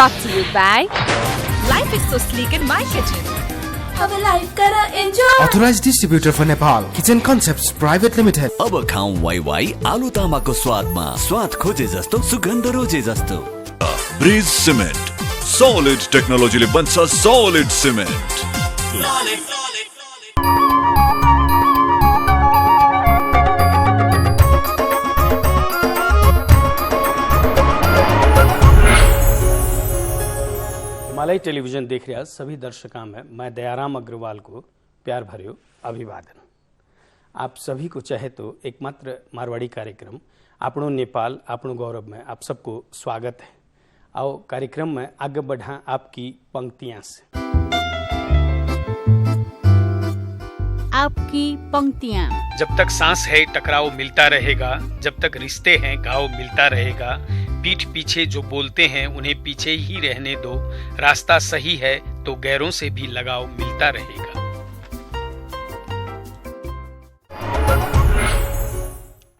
Brought to you by Life is so sleek in my kitchen. अब life करा enjoy. Authorized distributor for Nepal, Kitchen Concepts Private Limited. अब खाऊं Y आलू तामाको स्वादमा स्वाद खोजे जस्तो सुगन्ध रोजे जस्तो। ब्रिज सिमेन्ट सॉलिड टेक्नोलोजीले बन्छ सॉलिड सिमेन्ट। हिमालय टेलीविजन देख रहा सभी दर्शकों में मैं दयाराम अग्रवाल को प्यार भर्यो अभिवादन। आप सभी को चाहे तो एकमात्र मारवाड़ी कार्यक्रम आपनो नेपाल आपनो गौरव में आप सबको स्वागत है। आओ कार्यक्रम में आगे बढ़ा आपकी पंक्तियां से। आपकी पंक्तियां। जब तक सांस है टकराव मिलता रहेगा, जब तक रिश्ते हैं घाव मिलता रहेगा, पीठ पीछे जो बोलते हैं उन्हें पीछे ही रहने दो, रास्ता सही है तो गैरों से भी लगाव मिलता रहेगा।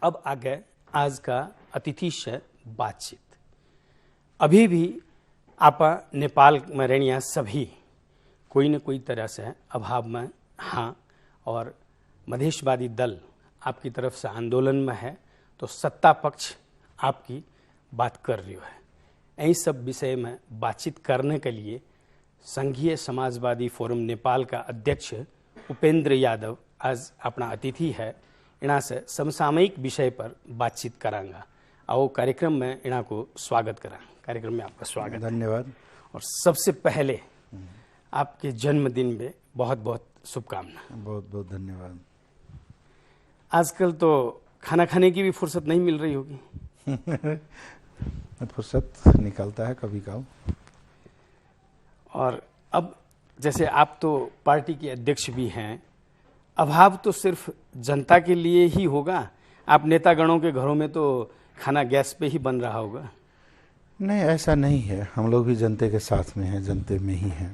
अब आगे आज का अतिथि से बातचीत। अभी भी आप नेपाल में रहनिया सभी कोई न कोई तरह से अभाव में हाँ, और मधेशवादी दल आपकी तरफ से आंदोलन में है तो सत्ता पक्ष आपकी बात कर रही है। यही सब विषय में बातचीत करने के लिए संघीय समाजवादी फोरम नेपाल का अध्यक्ष उपेंद्र यादव आज अपना अतिथि है। इना से समसामयिक विषय पर बातचीत करांगा। आओ कार्यक्रम में इना को स्वागत करा। कार्यक्रम में आपका स्वागत। धन्यवाद। और सबसे पहले आपके जन्मदिन में बहुत बहुत शुभकामना। बहुत बहुत धन्यवाद। आजकल तो खाना खाने की भी फुर्सत नहीं मिल रही होगी। फुर्सत निकलता है कभी कभी। और अब जैसे आप तो पार्टी के अध्यक्ष भी हैं, अभाव तो सिर्फ जनता के लिए ही होगा? आप नेतागणों के घरों में तो खाना गैस पे ही बन रहा होगा। नहीं, ऐसा नहीं है। हम लोग भी जनते के साथ में हैं, जनते में ही हैं।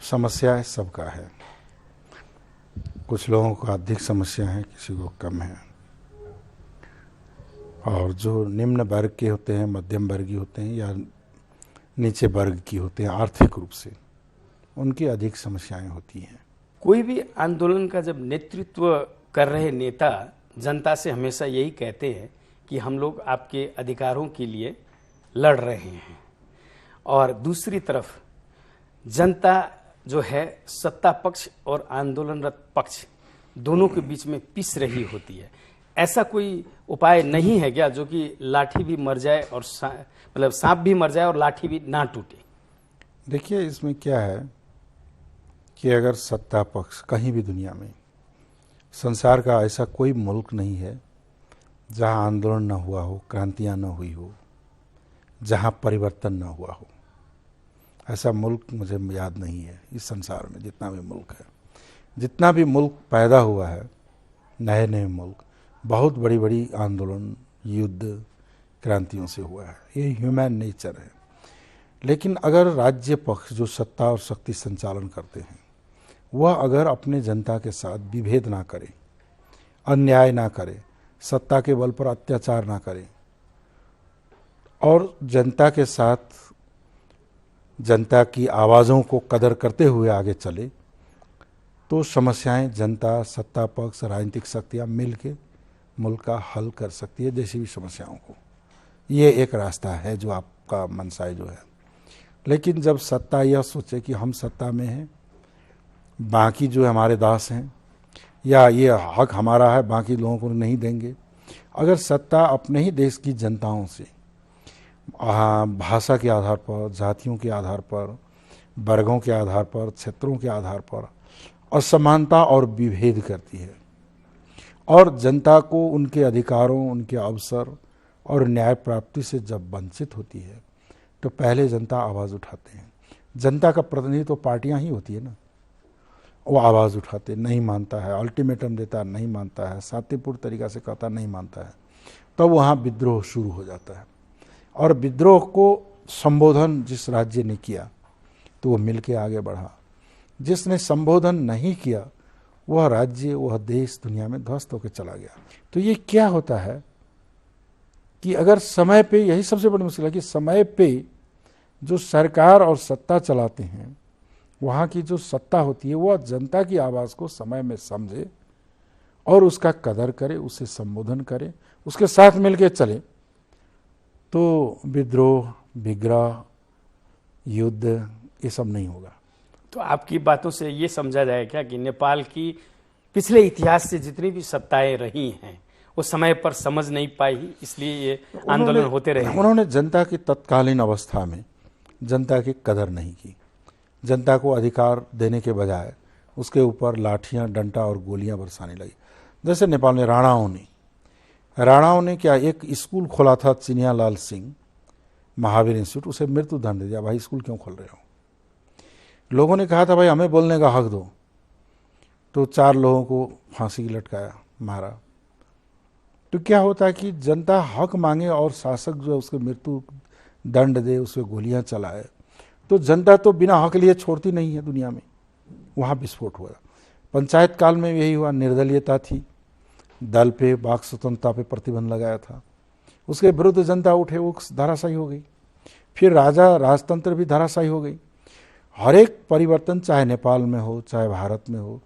समस्या सबका है। कुछ लोगों को अधिक समस्या है, किसी को कम है। और जो निम्न वर्ग के होते हैं, मध्यम वर्गीय होते हैं या नीचे वर्ग की होते हैं आर्थिक रूप से, उनकी अधिक समस्याएं होती हैं। कोई भी आंदोलन का जब नेतृत्व कर रहे नेता जनता से हमेशा यही कहते हैं कि हम लोग आपके अधिकारों के लिए लड़ रहे हैं, और दूसरी तरफ जनता जो है सत्ता पक्ष और आंदोलनरत पक्ष दोनों के बीच में पिस रही होती है। ऐसा कोई उपाय नहीं है क्या जो कि लाठी भी मर जाए और मतलब सांप भी मर जाए और लाठी भी ना टूटे? देखिए, इसमें क्या है कि अगर सत्ता पक्ष कहीं भी दुनिया में, संसार का ऐसा कोई मुल्क नहीं है जहां आंदोलन न हुआ हो, क्रांतियां न हुई हो, जहां परिवर्तन न हुआ हो। ऐसा मुल्क मुझे याद नहीं है इस संसार में। जितना भी मुल्क है, जितना भी मुल्क पैदा हुआ है, नए नए मुल्क, बहुत बड़ी बड़ी आंदोलन, युद्ध, क्रांतियों से हुआ है। ये ह्यूमन नेचर है। लेकिन अगर राज्य पक्ष जो सत्ता और शक्ति संचालन करते हैं, वह अगर अपने जनता के साथ विभेद ना करे, अन्याय ना करे, सत्ता के बल पर अत्याचार ना करे और जनता के साथ जनता की आवाज़ों को कदर करते हुए आगे चले, तो समस्याएं जनता, सत्ता पक्ष, राजनीतिक शक्तियाँ मिल के मुल्क का हल कर सकती है, जैसी भी समस्याओं को। ये एक रास्ता है जो आपका मनसाय जो है। लेकिन जब सत्ता यह सोचे कि हम सत्ता में हैं, बाकी जो हमारे दास हैं, या ये हक हमारा है बाकी लोगों को नहीं देंगे, अगर सत्ता अपने ही देश की जनताओं से भाषा के आधार पर, जातियों के आधार पर, वर्गों के आधार पर, क्षेत्रों के आधार पर असमानता और विभेद करती है, और जनता को उनके अधिकारों, उनके अवसर और न्याय प्राप्ति से जब वंचित होती है, तो पहले जनता आवाज़ उठाते हैं। जनता का प्रतिनिधि तो पार्टियां ही होती है ना। वो आवाज़ उठाते, नहीं मानता है, अल्टीमेटम देता है, नहीं मानता है, शांतिपूर्ण तरीका से कहता नहीं मानता है, तब वहाँ विद्रोह शुरू हो जाता है। और विद्रोह को संबोधन जिस राज्य ने किया तो वो मिल के आगे बढ़ा। जिसने संबोधन नहीं किया वह राज्य, वह देश दुनिया में ध्वस्त होकर चला गया। तो ये क्या होता है कि अगर समय पे, यही सबसे बड़ी मुश्किल है कि समय पे जो सरकार और सत्ता चलाते हैं, वहाँ की जो सत्ता होती है वह जनता की आवाज़ को समय में समझे और उसका कदर करे, उसे संबोधन करे, उसके साथ मिलकर चले, तो विद्रोह, विग्रह, युद्ध ये सब नहीं होगा। तो आपकी बातों से ये समझा जाए क्या कि नेपाल की पिछले इतिहास से जितनी भी सत्ताएं रही हैं वो समय पर समझ नहीं पाई, इसलिए ये आंदोलन होते रहे? उन्होंने जनता की तत्कालीन अवस्था में जनता की कदर नहीं की। जनता को अधिकार देने के बजाय उसके ऊपर लाठियां, डंडा और गोलियां बरसाने लगी। जैसे नेपाल में राणाओं ने क्या एक स्कूल खोला था, चिनियालाल सिंह महावीर इंस्टीट्यूट, उसे मृत्यु दंड दिया। भाई स्कूल क्यों खोल रहे हो? लोगों ने कहा था भाई हमें बोलने का हक दो, तो 4 लोगों को फांसी लटकाया, मारा। तो क्या होता है कि जनता हक मांगे और शासक जो है उसके मृत्यु दंड दे, उसे गोलियां चलाए, तो जनता तो बिना हक लिए छोड़ती नहीं है दुनिया में। वहाँ विस्फोट हुआ। पंचायत काल में यही हुआ, निर्दलीयता थी, दल पे, वाक स्वतंत्रता पे प्रतिबंध लगाया था, उसके विरुद्ध जनता उठे, वो धराशायी हो गई। फिर राजतंत्र भी धराशायी हो गई। हर एक परिवर्तन, चाहे नेपाल में हो, चाहे भारत में हो,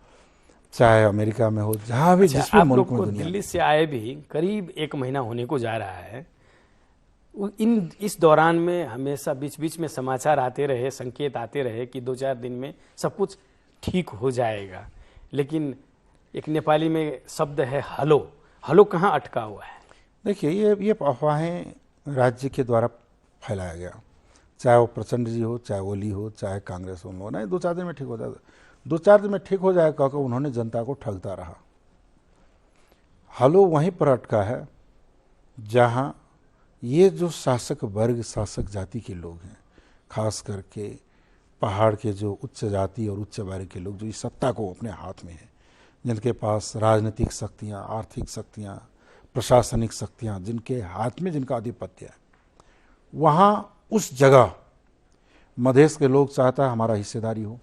चाहे अमेरिका में हो, जहाँ भी जिस भी मुल्क में दुनिया। दिल्ली से आए भी करीब 1 महीना होने को जा रहा है। इस दौरान में हमेशा बीच बीच में समाचार आते रहे, संकेत आते रहे कि 2-4 दिन में सब कुछ ठीक हो जाएगा, लेकिन एक नेपाली में शब्द है हलो। हलो कहाँ अटका हुआ है? देखिए, ये अफवाहें राज्य के द्वारा फैलाया गया, चाहे वो प्रचंड जी हो, चाहे ओली हो, चाहे कांग्रेस हो, ना 2-4 दिन में ठीक हो जाएगा, 2-4 दिन में ठीक हो जाएगा, कहकर उन्होंने जनता को ठगता रहा। हलो वहीं पर अटका है जहाँ ये जो शासक वर्ग, शासक जाति के लोग हैं, खास करके पहाड़ के जो उच्च जाति और उच्च वर्ग के लोग जो इस सत्ता को अपने हाथ में है, जिनके पास राजनीतिक शक्तियाँ, आर्थिक शक्तियाँ, प्रशासनिक शक्तियाँ, जिनके हाथ में जिनका आधिपत्य है, वहाँ उस जगह मधेश के लोग चाहता है हमारा हिस्सेदारी हो,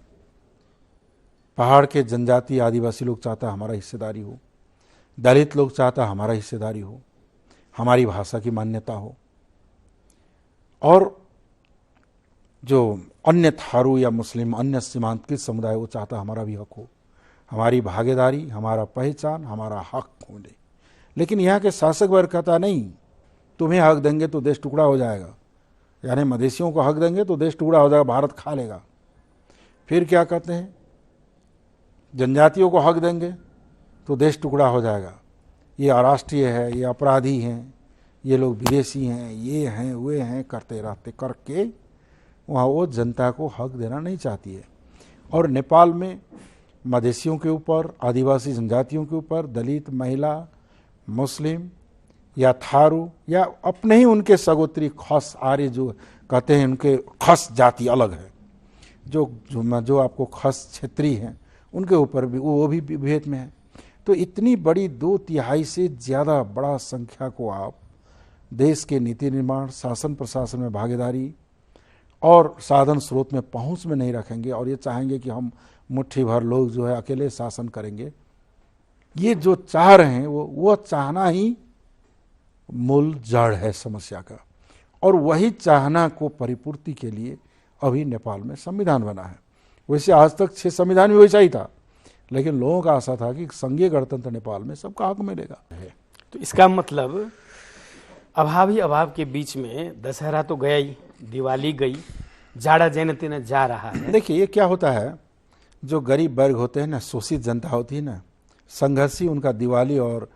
पहाड़ के जनजाति आदिवासी लोग चाहता है हमारा हिस्सेदारी हो, दलित लोग चाहता है हमारा हिस्सेदारी हो, हमारी भाषा की मान्यता हो, और जो अन्य थारू या मुस्लिम, अन्य सीमांतकृत समुदाय, वो चाहता हमारा भी हक हो, हमारी भागीदारी, हमारा पहचान, हमारा हक होने। लेकिन यहाँ के शासक वर्ग कहता नहीं, तुम्हें हक देंगे तो देश टुकड़ा हो जाएगा, यानी मधेसियों को हक देंगे तो देश टुकड़ा हो जाएगा, भारत खा लेगा। फिर क्या कहते हैं, जनजातियों को हक देंगे तो देश टुकड़ा हो जाएगा, ये अराष्ट्रीय है, ये अपराधी हैं, ये लोग विदेशी हैं, ये हैं, वे हैं, करते रहते करके वहाँ वो जनता को हक देना नहीं चाहती है। और नेपाल में मधेसियों के ऊपर, आदिवासी जनजातियों के ऊपर, दलित, महिला, मुस्लिम या थारू या अपने ही उनके सगोत्री खस आर्य जो कहते हैं, उनके खस जाति अलग है, जो आपको खस क्षेत्रीय हैं, उनके ऊपर भी वो भी भेद में है। तो इतनी बड़ी 2/3 से ज़्यादा बड़ा संख्या को आप देश के नीति निर्माण, शासन प्रशासन में भागीदारी और साधन स्रोत में पहुंच में नहीं रखेंगे, और ये चाहेंगे कि हम मुट्ठी भर लोग जो है अकेले शासन करेंगे, ये जो चाह रहे हैं वो चाहना ही मूल जड़ है समस्या का। और वही चाहना को परिपूर्ति के लिए अभी नेपाल में संविधान बना है। वैसे आज तक 6 संविधान भी वैसा ही था, लेकिन लोगों का आशा था कि संघीय गणतंत्र नेपाल में सबका हक मिलेगा। तो इसका मतलब अभाव ही अभाव के बीच में दशहरा तो गया ही, दिवाली गई, जाड़ा जैन तेन जा रहा है। देखिए, ये क्या होता है, जो गरीब वर्ग होते हैं ना, शोषित जनता होती है ना, संघर्षी उनका दिवाली और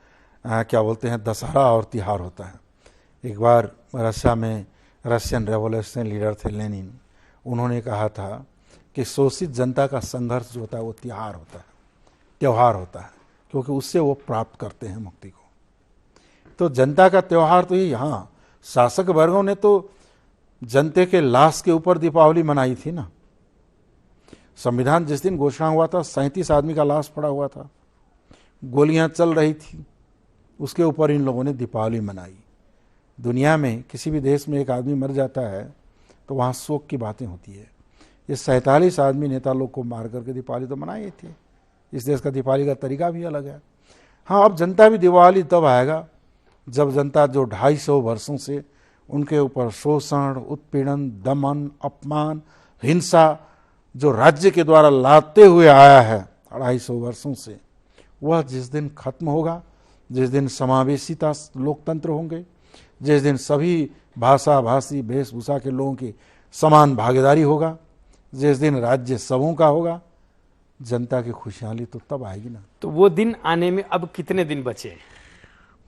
क्या बोलते हैं दशहरा और तिहार होता है। एक बार रशिया में रशियन रेवोल्यूशन लीडर थे लेनिन, उन्होंने कहा था कि शोषित जनता का संघर्ष जो होता है वो तिहार होता है, त्यौहार होता है, क्योंकि उससे वो प्राप्त करते हैं मुक्ति को। तो जनता का त्यौहार तो ये, हाँ, शासक वर्गों ने तो जनता के लाश के ऊपर दीपावली मनाई थी ना। संविधान जिस दिन घोषणा हुआ था, 37 आदमी का लाश पड़ा हुआ था, गोलियां चल रही थी, उसके ऊपर इन लोगों ने दीपावली मनाई। दुनिया में किसी भी देश में एक आदमी मर जाता है तो वहाँ शोक की बातें होती है। ये 47 आदमी नेता लोग को मार करके दीपावली तो मनाए थे। इस देश का दीपावली का तरीका भी अलग है। हाँ, अब जनता भी दिवाली तब आएगा जब जनता जो 250 वर्षों से उनके ऊपर शोषण, उत्पीड़न, दमन, अपमान, हिंसा जो राज्य के द्वारा लादते हुए आया है 250 वर्षों से, वह जिस दिन खत्म होगा, जिस दिन समावेशिता लोकतंत्र होंगे, जिस दिन सभी भाषा, भाषी, वेशभूषा के लोगों की समान भागीदारी होगा, जिस दिन राज्य सबों का होगा, जनता की खुशहाली तो तब आएगी ना। तो वो दिन आने में अब कितने दिन बचे?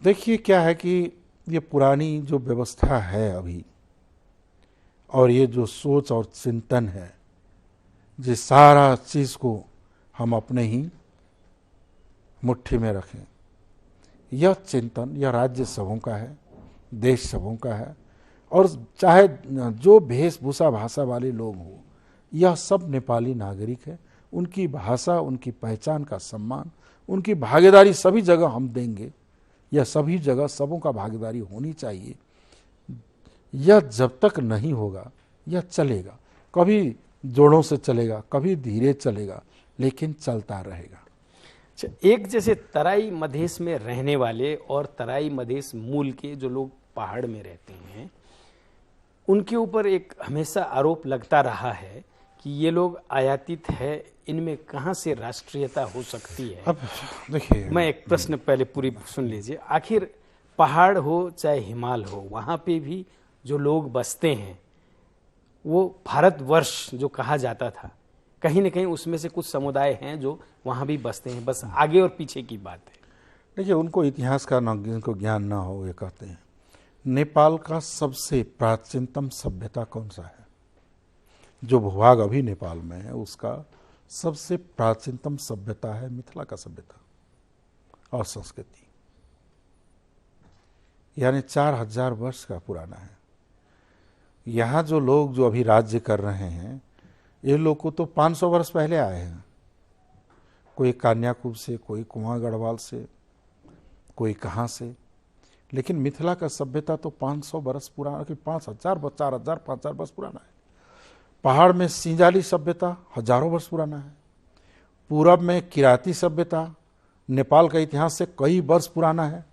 देखिए क्या है कि ये पुरानी जो व्यवस्था है अभी, और ये जो सोच और चिंतन है, जिस सारा चीज को हम अपने ही मुट्ठी में रखें, यह चिंतन यह राज्य सबों का है, देश सबों का है, और चाहे जो वेशभूषा भाषा वाले लोग हों, यह सब नेपाली नागरिक है। उनकी भाषा, उनकी पहचान का सम्मान, उनकी भागीदारी सभी जगह हम देंगे। यह सभी जगह सबों का भागीदारी होनी चाहिए। यह जब तक नहीं होगा यह चलेगा, कभी जोड़ों से चलेगा, कभी धीरे चलेगा, लेकिन चलता रहेगा। एक जैसे तराई मधेश में रहने वाले और तराई मधेश मूल के जो लोग पहाड़ में रहते हैं, उनके ऊपर एक हमेशा आरोप लगता रहा है कि ये लोग आयातित है, इनमें कहाँ से राष्ट्रीयता हो सकती है। अब देखिए, मैं एक प्रश्न पहले पूरी सुन लीजिए। आखिर पहाड़ हो चाहे हिमालय हो, वहाँ पे भी जो लोग बसते हैं, वो भारतवर्ष जो कहा जाता था, कहीं न कहीं उसमें से कुछ समुदाय हैं जो वहाँ भी बसते हैं। बस आगे और पीछे की बात है। देखिए, उनको इतिहास का जिनको ज्ञान ना हो, ये कहते हैं नेपाल का सबसे प्राचीनतम सभ्यता कौन सा है? जो भूभाग अभी नेपाल में है उसका सबसे प्राचीनतम सभ्यता है मिथिला का सभ्यता और संस्कृति, यानी 4000 वर्ष का पुराना है। यहाँ जो लोग जो अभी राज्य कर रहे हैं, ये लोग को तो 500 वर्ष पहले आए हैं। कोई कान्याकुब से, कोई कुआं गढ़वाल से, कोई कहाँ से, लेकिन मिथिला का सभ्यता तो 500 वर्ष पुराना, कि 5000, 4000, 5000 वर्ष पुराना है। पहाड़ में सिंजाली सभ्यता हजारों वर्ष पुराना है। पूरब में किराती सभ्यता नेपाल का इतिहास से कई वर्ष पुराना है।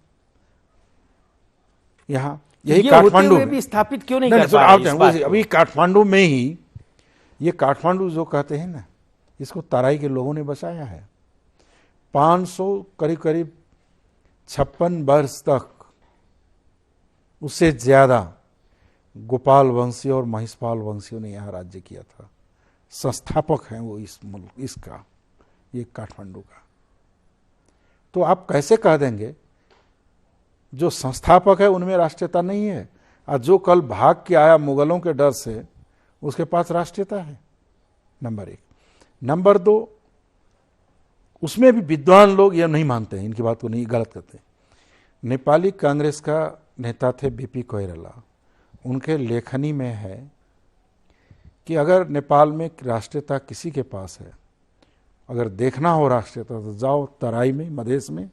यहाँ यही काठमांडू में भी स्थापित क्यों नहीं कर पा रहे? अभी काठमांडू में ही, ये काठमांडू जो कहते हैं ना, इसको तराई के लोगों ने बसाया है। 500 करीब 56 वर्ष तक, उससे ज्यादा गोपाल वंशी और महिषपाल वंशियों ने यहाँ राज्य किया था। संस्थापक हैं वो इस मुल्क, इसका, ये काठमांडू का। तो आप कैसे कह देंगे जो संस्थापक है उनमें राष्ट्रीयता नहीं है, और जो कल भाग के आया मुगलों के डर से, उसके पास राष्ट्रीयता है? नंबर 1। नंबर 2, उसमें भी विद्वान लोग यह नहीं मानते हैं, इनकी बात को नहीं, गलत करते हैं। नेपाली कांग्रेस का नेता थे बीपी कोइराला, उनके लेखनी में है कि अगर नेपाल में राष्ट्रीयता किसी के पास है, अगर देखना हो राष्ट्रीयता, तो जाओ तराई में, मधेश में,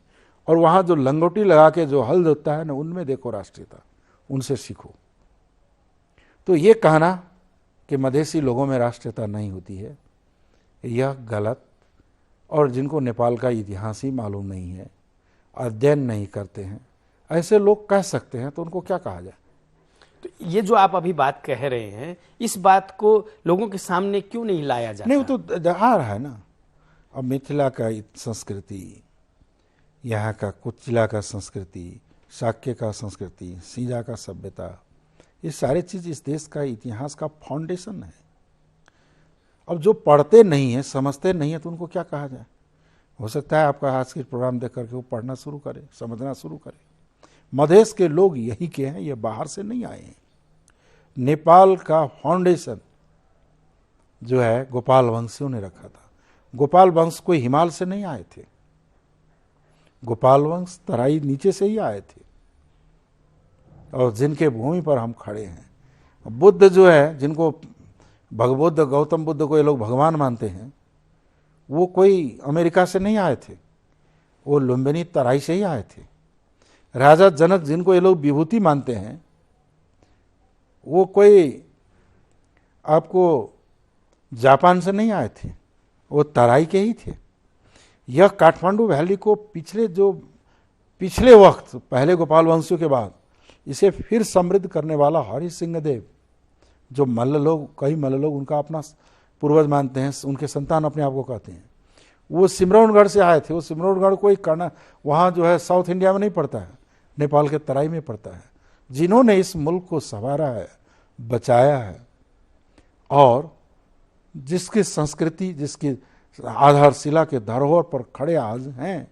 और वहाँ जो लंगोटी लगा के जो हल होता है ना, उनमें देखो राष्ट्रीयता, उनसे सीखो। तो ये कहना कि मधेसी लोगों में राष्ट्रीयता नहीं होती है, यह गलत, और जिनको नेपाल का इतिहास ही मालूम नहीं है, अध्ययन नहीं करते हैं, ऐसे लोग कह सकते हैं, तो उनको क्या कहा जाए? तो ये जो आप अभी बात कह रहे हैं, इस बात को लोगों के सामने क्यों नहीं लाया जाता? नहीं, वो तो आ रहा है ना। अब मिथिला का संस्कृति, यहाँ का कुचिला का संस्कृति, शाक्य का संस्कृति, सीजा का सभ्यता, ये सारे चीज इस देश का इतिहास का फाउंडेशन है। अब जो पढ़ते नहीं है, समझते नहीं है, तो उनको क्या कहा जाए? हो सकता है आपका आज के प्रोग्राम देख करके वो पढ़ना शुरू करे, समझना शुरू करे। मधेश के लोग यही के हैं, ये बाहर से नहीं आए हैं। नेपाल का फाउंडेशन जो है गोपाल वंशियों ने रखा था। गोपाल वंश कोई हिमालय से नहीं आए थे, गोपाल वंश तराई नीचे से ही आए थे, और जिनके भूमि पर हम खड़े हैं। बुद्ध जो है, जिनको भगबुद्ध, गौतम बुद्ध को ये लोग भगवान मानते हैं, वो कोई अमेरिका से नहीं आए थे, वो लुम्बिनी तराई से ही आए थे। राजा जनक, जिनको ये लोग विभूति मानते हैं, वो कोई आपको जापान से नहीं आए थे, वो तराई के ही थे। यह काठमांडू वैली को पिछले वक्त, पहले गोपाल वंशियों के बाद इसे फिर समृद्ध करने वाला हरि सिंहदेव, जो मल्ल लोग, कई मल्ल लोग उनका अपना पूर्वज मानते हैं, उनके संतान अपने आप को कहते हैं, वो सिमरौनगढ़ से आए थे। वो सिमरौनगढ़ कोई करना वहाँ जो है साउथ इंडिया में नहीं पड़ता है, नेपाल के तराई में पड़ता है, जिन्होंने इस मुल्क को संवारा है, बचाया है, और जिसकी संस्कृति, जिसकी आधारशिला के धरोहर पर खड़े आज हैं,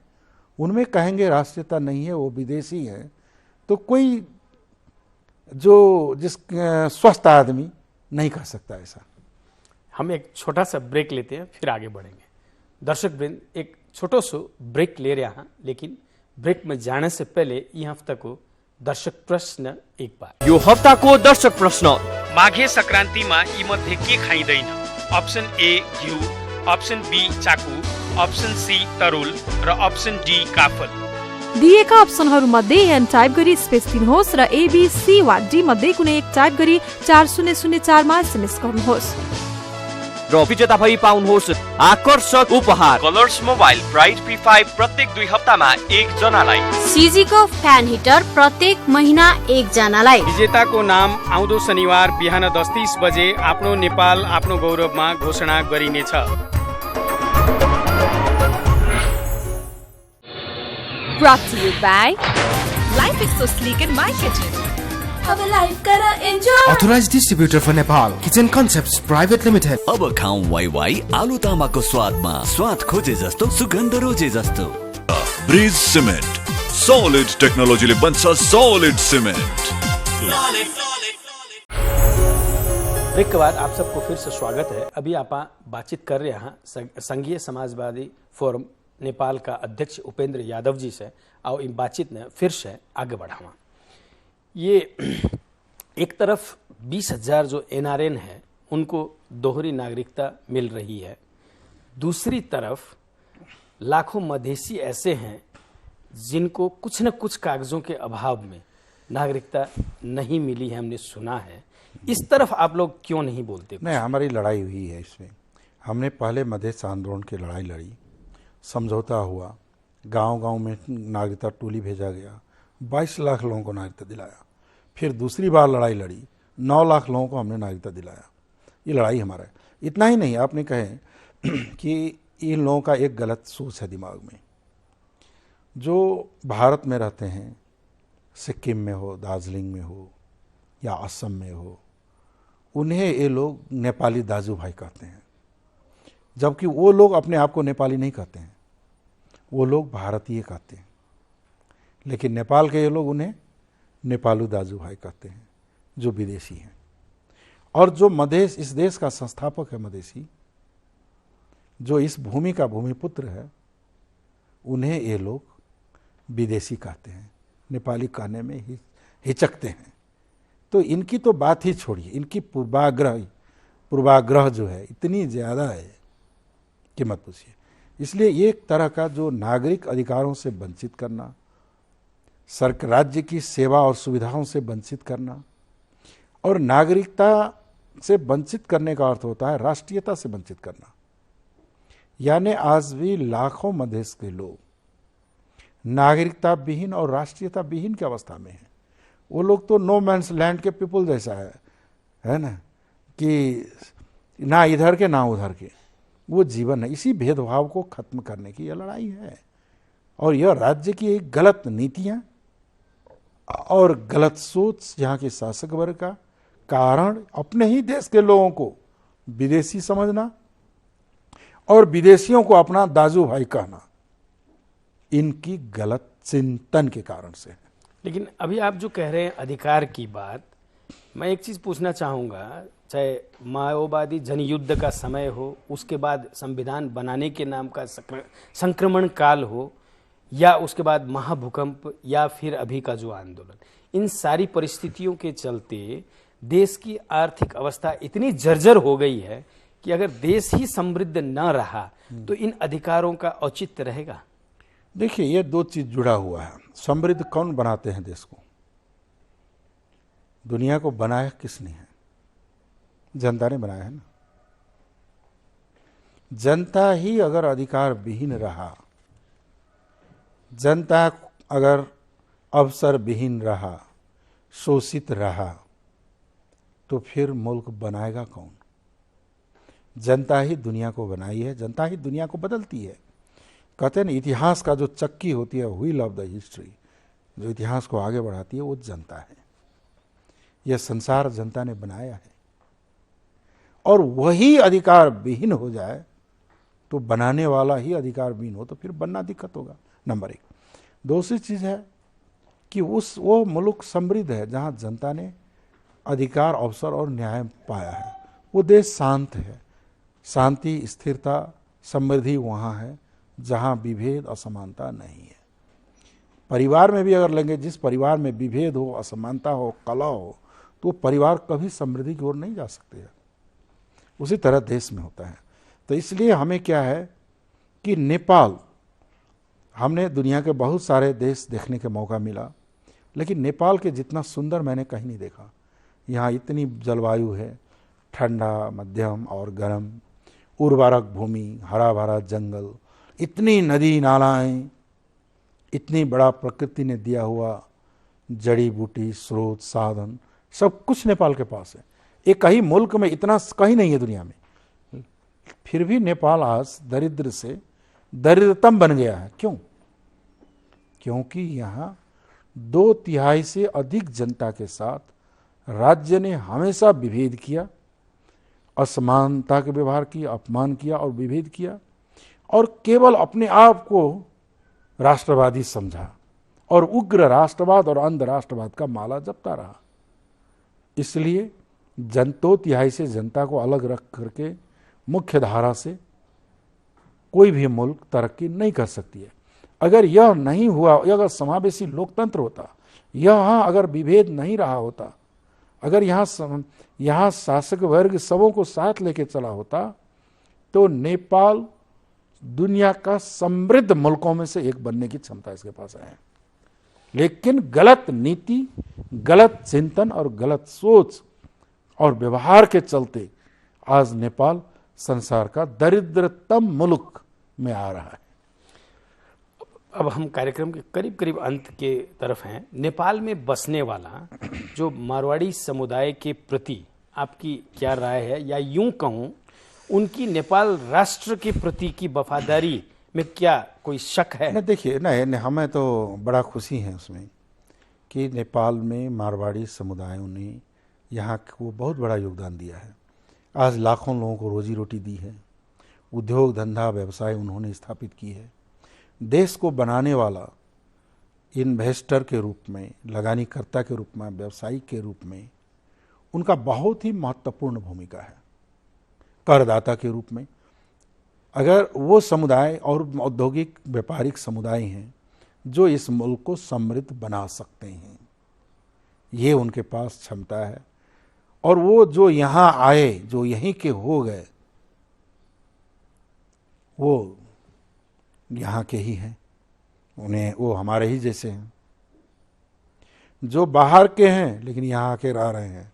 उनमें कहेंगे राष्ट्रीयता नहीं है, वो विदेशी है, तो कोई जो स्वस्थ आदमी नहीं कह सकता ऐसा। हम एक छोटा सा ब्रेक लेते हैं, फिर आगे बढ़ेंगे। दर्शक वृंद, एक छोटो सो ब्रेक ले रहा हैं, लेकिन ब्रेक में जाने से पहले यह हफ्ता को दर्शक प्रश्न एक बार। यो हप्ताको दर्शक प्रश्न, माघे संक्रान्तिमा यी मध्ये के खाइँदैन? अप्सन ए घिउ, अप्सन बी चाकु, अप्सन सी तरुल र अप्सन डी काफल। दिएका अप्सनहरूमध्ये एन टाइप गरी स्पेस दिनुहोस् र एबीसी वा डी मध्ये कुनै एक टाइप गरी 4004 मा एसएमएस गर्नुहोस् र विजेता भई पाउनुहोस् आकर्षक उपहार। कलर्स मोबाइल ब्राइट P5 प्रत्येक 2 हप्तामा 1 जनालाई, सीजी को फ्यान हिटर प्रत्येक महीना 1 जनालाई। विजेताको नाम आउँदो शनिबार बिहान 10:30 बजे आफ्नो नेपाल आफ्नो गौरवमा घोषणा गरिनेछ। Brought to you by Life is so sleek in my kitchen. अब लाइफ करा enjoy. Authorized distributor for Nepal, Kitchen Concepts Private Limited. अब खाऊं वाई आलु तामाको स्वादमा, स्वाद खोजे जस्तो सुगन्ध रोजे जस्तो। ब्रिज सिमेन्ट, सॉलिड टेक्नोलॉजीले बन्छ सॉलिड सिमेन्ट। ब्रेक के बाद आप सबको फिर से स्वागत है। अभी आप बातचीत कर रहे हैं संघीय समाजवादी फोरम नेपाल का अध्यक्ष उपेंद्र यादव जी से, और इन बातचीत ने फिर से आगे बढ़ावा। ये एक तरफ 20,000 जो एनआरएन है उनको दोहरी नागरिकता मिल रही है, दूसरी तरफ लाखों मधेसी ऐसे हैं जिनको कुछ न कुछ कागजों के अभाव में नागरिकता नहीं मिली है, हमने सुना है। इस तरफ आप लोग क्यों नहीं बोलते? नहीं, हमारी लड़ाई हुई है इसमें। हमने पहले मधेश आंदोलन की लड़ाई लड़ी, समझौता हुआ, गांव-गांव में नागरिकता टोली भेजा गया, 22 लाख लोगों को नागरिकता दिलाया। फिर दूसरी बार लड़ाई लड़ी, 9 लाख लोगों को हमने नागरिकता दिलाया। ये लड़ाई हमारा है। इतना ही नहीं, आपने कहे कि इन लोगों का एक गलत सोच है दिमाग में। जो भारत में रहते हैं, सिक्किम में हो, दार्जिलिंग में हो या असम में हो, उन्हें ये लोग नेपाली दाजू भाई कहते हैं, जबकि वो लोग अपने आप को नेपाली नहीं कहते हैं, वो लोग भारतीय कहते हैं। लेकिन नेपाल के ये लोग उन्हें नेपालू दाजू भाई कहते हैं, जो विदेशी हैं। और जो मधेश, इस देश का संस्थापक है मधेसी, जो इस भूमि का भूमिपुत्र है, उन्हें ये लोग विदेशी कहते हैं, नेपाली कहने में ही हिचकते हैं। तो इनकी तो बात ही छोड़िए, इनकी पूर्वाग्रह जो है इतनी ज़्यादा है कि मत पूछिए। इसलिए एक तरह का जो नागरिक अधिकारों से वंचित करना, सरकार राज्य की सेवा और सुविधाओं से वंचित करना, और नागरिकता से वंचित करने का अर्थ होता है राष्ट्रीयता से वंचित करना। यानी आज भी लाखों मधेश के लोग नागरिकता विहीन और राष्ट्रीयता विहीन की अवस्था में हैं। वो लोग तो नो मैंस लैंड के पीपल जैसा है ना, कि ना इधर के ना उधर के, वो जीवन है। इसी भेदभाव को खत्म करने की यह लड़ाई है, और यह राज्य की एक गलत नीतियां और गलत सोच यहाँ के शासक वर्ग का कारण अपने ही देश के लोगों को विदेशी समझना और विदेशियों को अपना दाजू भाई कहना, इनकी गलत चिंतन के कारण से है। लेकिन अभी आप जो कह रहे हैं अधिकार की बात, मैं एक चीज़ पूछना चाहूँगा, चाहे माओवादी जनयुद्ध का समय हो, उसके बाद संविधान बनाने के नाम का संक्रमण काल हो, या उसके बाद महाभूकंप, या फिर अभी का जो आंदोलन, इन सारी परिस्थितियों के चलते देश की आर्थिक अवस्था इतनी जर्जर हो गई है कि अगर देश ही समृद्ध न रहा तो इन अधिकारों का औचित्य रहेगा? देखिए, ये दो चीज जुड़ा हुआ है। समृद्ध कौन बनाते हैं देश को? दुनिया को बनाया किसने है? जनता ने बनाया है ना। जनता ही अगर अधिकार विहीन रहा, जनता अगर अवसर विहीन रहा, शोषित रहा तो फिर मुल्क बनाएगा कौन? जनता ही दुनिया को बनाई है, जनता ही दुनिया को बदलती है। कहते हैं ना, इतिहास का जो चक्की होती है, व्हील ऑफ द हिस्ट्री, जो इतिहास को आगे बढ़ाती है, वो जनता है। यह संसार जनता ने बनाया है, और वही अधिकार विहीन हो जाए तो बनाने वाला ही अधिकार विहीन हो तो फिर बनना दिक्कत होगा, नंबर एक। दूसरी चीज़ है कि वो मुल्क समृद्ध है जहाँ जनता ने अधिकार, अवसर और न्याय पाया है। वो देश शांत है, शांति, स्थिरता, समृद्धि वहाँ है जहाँ विभेद, असमानता नहीं है। परिवार में भी अगर लेंगे, जिस परिवार में विभेद हो, असमानता हो, कलह हो, तो परिवार कभी समृद्धि की ओर नहीं जा सकते हैं। उसी तरह देश में होता है। तो इसलिए हमें क्या है कि नेपाल, हमने दुनिया के बहुत सारे देश देखने के मौका मिला, लेकिन नेपाल के जितना सुंदर मैंने कहीं नहीं देखा। यहाँ इतनी जलवायु है, ठंडा, मध्यम और गर्म, उर्वरक भूमि, हरा भरा जंगल, इतनी नदी नालाएं, इतनी बड़ा प्रकृति ने दिया हुआ जड़ी बूटी, स्रोत, साधन, सब कुछ नेपाल के पास है। एक कहीं मुल्क में इतना कहीं नहीं है दुनिया में। फिर भी नेपाल आज दरिद्र से दरिद्रतम बन गया है। क्यों? क्योंकि यहाँ 2/3 से अधिक जनता के साथ राज्य ने हमेशा विभेद किया, असमानता के व्यवहार किया, अपमान किया और विभेद किया, और केवल अपने आप को राष्ट्रवादी समझा और उग्र राष्ट्रवाद और अंध राष्ट्रवाद का माला जपता रहा। इसलिए 2/3 से जनता को अलग रख करके मुख्य धारा से कोई भी मुल्क तरक्की नहीं कर सकती है। अगर यह नहीं हुआ, अगर समावेशी लोकतंत्र होता, यहाँ अगर विभेद नहीं रहा होता, अगर यहाँ शासक वर्ग सबों को साथ लेके चला होता, तो नेपाल दुनिया का समृद्ध मुल्कों में से एक बनने की क्षमता इसके पास है। लेकिन गलत नीति, गलत चिंतन और गलत सोच और व्यवहार के चलते आज नेपाल संसार का दरिद्रतम मुल्क में आ रहा है। अब हम कार्यक्रम के करीब करीब अंत के तरफ हैं। नेपाल में बसने वाला जो मारवाड़ी समुदाय के प्रति आपकी क्या राय है, या यूं कहूं उनकी नेपाल राष्ट्र के प्रति की वफादारी में क्या कोई शक है? नहीं, देखिए, नहीं, हमें तो बड़ा खुशी है उसमें कि नेपाल में मारवाड़ी समुदायों ने यहाँ को बहुत बड़ा योगदान दिया है। आज लाखों लोगों को रोजी रोटी दी है, उद्योग धंधा व्यवसाय उन्होंने स्थापित की है। देश को बनाने वाला इन्वेस्टर के रूप में, लगानीकर्ता के रूप में, व्यवसायी के रूप में उनका बहुत ही महत्वपूर्ण भूमिका है। करदाता के रूप में अगर वो समुदाय और औद्योगिक व्यापारिक समुदाय हैं जो इस मुल्क को समृद्ध बना सकते हैं, ये उनके पास क्षमता है। और वो जो यहाँ आए, जो यहीं के हो गए, वो यहाँ के ही हैं, उन्हें वो हमारे ही जैसे हैं। जो बाहर के हैं लेकिन यहाँ आके रह रहे हैं,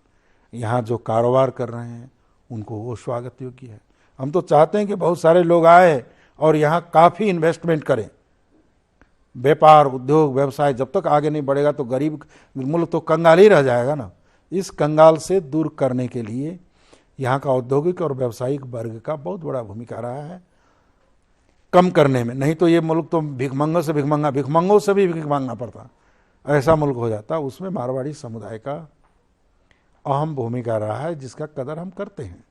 यहाँ जो कारोबार कर रहे हैं, उनको वो स्वागत योग्य है। हम तो चाहते हैं कि बहुत सारे लोग आए और यहाँ काफ़ी इन्वेस्टमेंट करें। व्यापार, उद्योग, व्यवसाय जब तक आगे नहीं बढ़ेगा तो गरीब मुल्क तो कंगाल ही रह जाएगा ना। इस कंगाल से दूर करने के लिए यहाँ का औद्योगिक और व्यावसायिक वर्ग का बहुत बड़ा भूमिका रहा है कम करने में। नहीं तो ये मुल्क तो भिखमंगों से भिखमंगा, भिखमंगों से भी भिख मांगना पड़ता, ऐसा मुल्क हो जाता। उसमें मारवाड़ी समुदाय का अहम भूमिका रहा है, जिसका कदर हम करते हैं।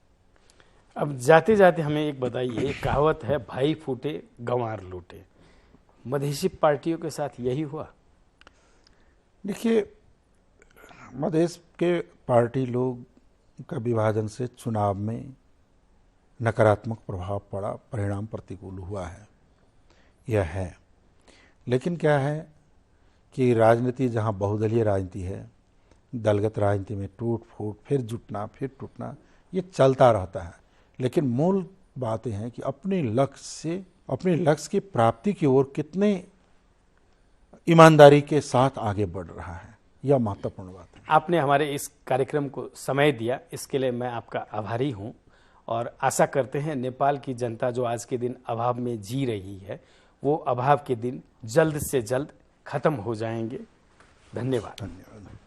अब जाते जाते हमें एक बताइए, कहावत है भाई फूटे गंवार लूटे, मधेसी पार्टियों के साथ यही हुआ? देखिए, मधेश के पार्टी लोग का विभाजन से चुनाव में नकारात्मक प्रभाव पड़ा, परिणाम प्रतिकूल हुआ है, यह है। लेकिन क्या है कि राजनीति जहाँ बहुदलीय राजनीति है, दलगत राजनीति में टूट फूट, फिर जुटना, फिर टूटना, ये चलता रहता है। लेकिन मूल बातें हैं कि अपने लक्ष्य की प्राप्ति की ओर कितने ईमानदारी के साथ आगे बढ़ रहा है, यह महत्वपूर्ण बात है। आपने हमारे इस कार्यक्रम को समय दिया, इसके लिए मैं आपका आभारी हूं, और आशा करते हैं नेपाल की जनता जो आज के दिन अभाव में जी रही है, वो अभाव के दिन जल्द से जल्द खत्म हो जाएंगे। धन्यवाद।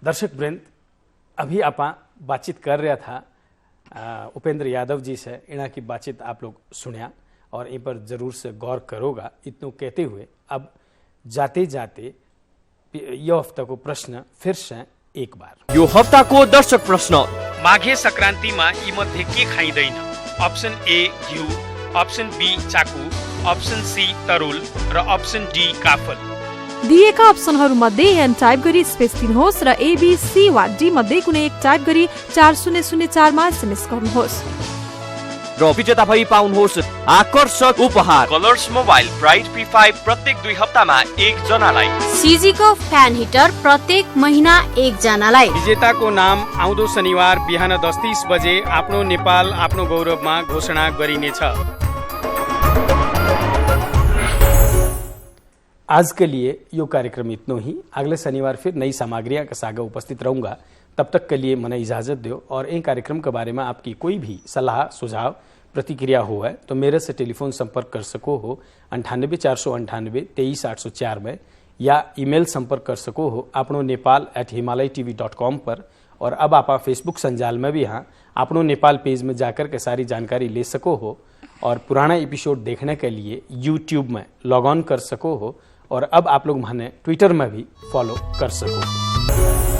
दर्शक वृंद, अभी आप बातचीत कर रहा था उपेंद्र यादव जी से। इना की बातचीत आप लोग सुनिया और इन पर जरूर से गौर करोगा। इतनों कहते हुए अब जाते जाते यो हफ्ता को प्रश्न फिर से एक बार। यो हप्ताको दर्शक प्रश्न, माघे संक्रान्तिमा यी मध्ये के खाइँदैन? अप्सन ए घिउ, अप्सन बी चाकु, अप्सन सी तरुल र अप्सन डी काफल। दिएका अप्सनहरूमध्ये एन टाइप गरी स्पेस दिनुहोस् र एबीसी वा डी मध्ये कुनै एक टाइप गरी 4004 मा एसएमएस गर्नुहोस् र विजेता भई पाउनुहोस् आकर्षक उपहार। कलर्स मोबाइल प्राइड P5 प्रत्येक 2 हप्तामा 1 जनालाई, सिजीको फ्यान हिटर प्रत्येक महिना 1 जनालाई। विजेताको नाम आउँदो शनिबार बिहान 10:30 बजे आफ्नो नेपाल आफ्नो गौरवमा घोषणा गरिनेछ। आज के लिए यो कार्यक्रम इतना ही। अगले शनिवार फिर नई सामग्रियां के साथ उपस्थित रहूंगा। तब तक के लिए मने इजाजत दो। और इन कार्यक्रम के बारे में आपकी कोई भी सलाह सुझाव प्रतिक्रिया हो है तो मेरे से टेलीफोन संपर्क कर सको हो 98 498 23 804 में, या ईमेल संपर्क कर सको हो आपनो नेपाल@himalaytv.com पर। और अब आप फेसबुक संजाल में भी हाँ आपनो नेपाल पेज में जाकर के सारी जानकारी ले सको हो। और पुराना एपिसोड देखने के लिए यूट्यूब में लॉग ऑन कर सको हो। और अब आप लोग माने ट्विटर में भी फॉलो कर सको।